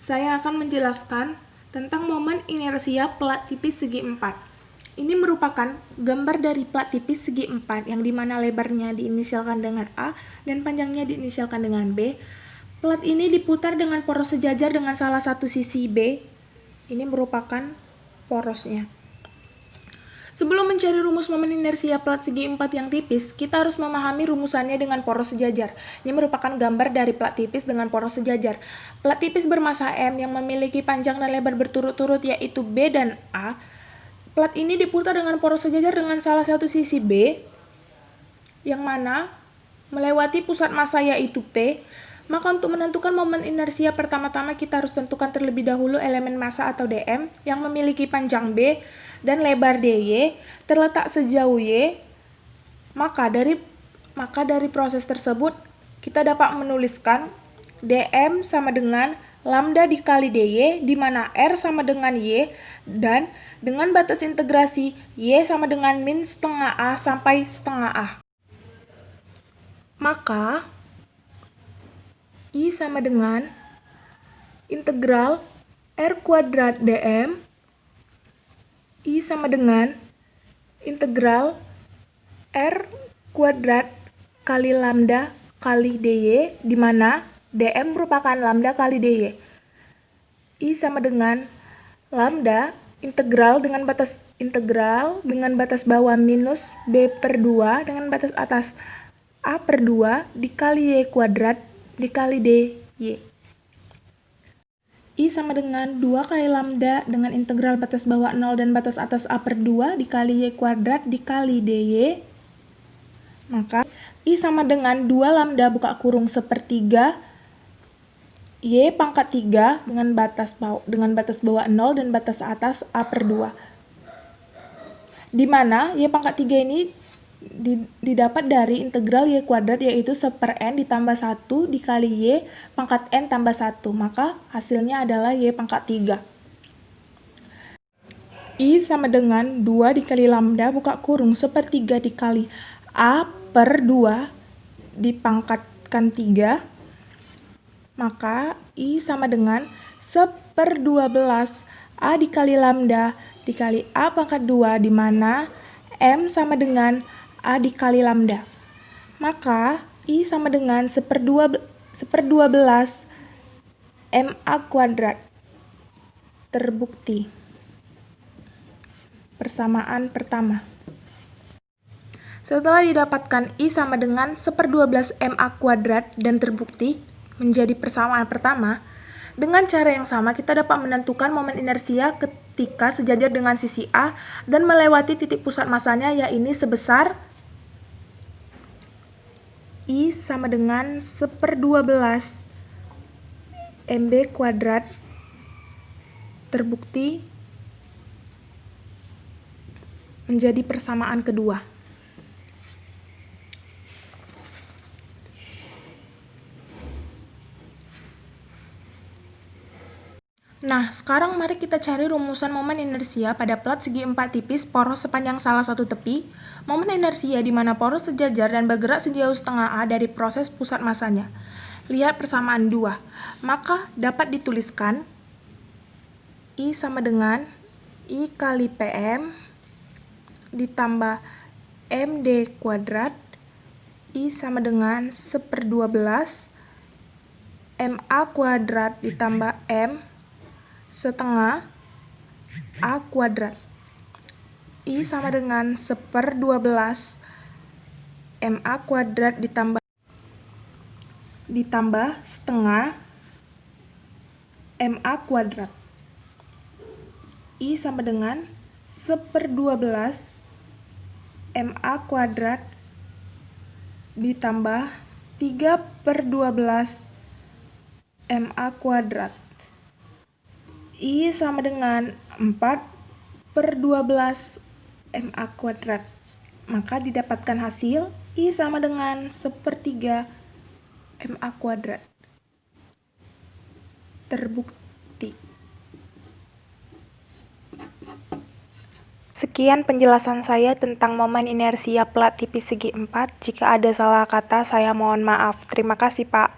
Saya akan menjelaskan tentang momen inersia plat tipis segi 4. Ini merupakan gambar dari plat tipis segi 4 yang dimana lebarnya diinisialkan dengan A dan panjangnya diinisialkan dengan B. Plat ini diputar dengan poros sejajar dengan salah satu sisi B. Ini merupakan porosnya. Sebelum mencari rumus momen inersia plat segi 4 yang tipis, kita harus memahami rumusannya dengan poros sejajar. Ini merupakan gambar dari plat tipis dengan poros sejajar. Plat tipis bermassa M yang memiliki panjang dan lebar berturut-turut yaitu B dan A. Plat ini diputar dengan poros sejajar dengan salah satu sisi B, yang mana melewati pusat massa yaitu P. Maka untuk menentukan momen inersia pertama-tama kita harus tentukan terlebih dahulu elemen massa atau dm yang memiliki panjang B dan lebar dy terletak sejauh y. Maka dari proses tersebut kita dapat menuliskan dm sama dengan lambda dikali dy di mana r sama dengan y dan dengan batas integrasi y sama dengan min setengah a sampai setengah a. Maka I sama dengan integral R kuadrat dm, I sama dengan integral R kuadrat kali lambda kali dy, di mana dm merupakan lambda kali dy. I sama dengan lambda integral dengan batas bawah minus b per 2 dengan batas atas a per 2 dikali y kuadrat dikali dy. I sama dengan 2 kali lambda dengan integral batas bawah 0 dan batas atas a per 2 dikali y kuadrat dikali dy. Maka I sama dengan 2 lambda buka kurung sepertiga y pangkat 3 dengan batas bawah 0 dan batas atas a per 2. Di mana y pangkat 3 ini didapat dari integral y kuadrat yaitu 1 per n ditambah 1 dikali y pangkat n tambah 1. Maka hasilnya adalah y pangkat 3. I sama dengan 2 dikali lambda buka kurung sepertiga dikali a per 2 dipangkatkan 3. Maka I sama dengan 1/12 a dikali lambda dikali a pangkat 2 di mana m sama dengan a dikali lambda. Maka I sama dengan 1/12 ma kuadrat. Terbukti. Persamaan pertama. Setelah didapatkan I sama dengan 1/12 ma kuadrat dan terbukti menjadi persamaan pertama, dengan cara yang sama kita dapat menentukan momen inersia ketika sejajar dengan sisi A dan melewati titik pusat massanya yaitu sebesar I sama dengan 1/12 mb kuadrat. Terbukti menjadi persamaan kedua. Nah, sekarang mari kita cari rumusan momen inersia pada plat segi 4 tipis poros sepanjang salah satu tepi. Momen inersia di mana poros sejajar dan bergerak sejauh setengah A dari proses pusat massanya. Lihat persamaan 2. Maka dapat dituliskan I sama dengan I kali PM ditambah MD kuadrat I sama dengan 1/12 MA kuadrat ditambah M setengah A kuadrat. I sama dengan 1/12 MA kuadrat ditambah setengah MA kuadrat. I sama dengan 1/12 MA kuadrat ditambah 3/12 MA kuadrat. I sama dengan 4/12 MA kuadrat. Maka didapatkan hasil I sama dengan 1/3 MA kuadrat. Terbukti. Sekian penjelasan saya tentang momen inersia plat tipis segi 4. Jika ada salah kata, saya mohon maaf. Terima kasih, Pak.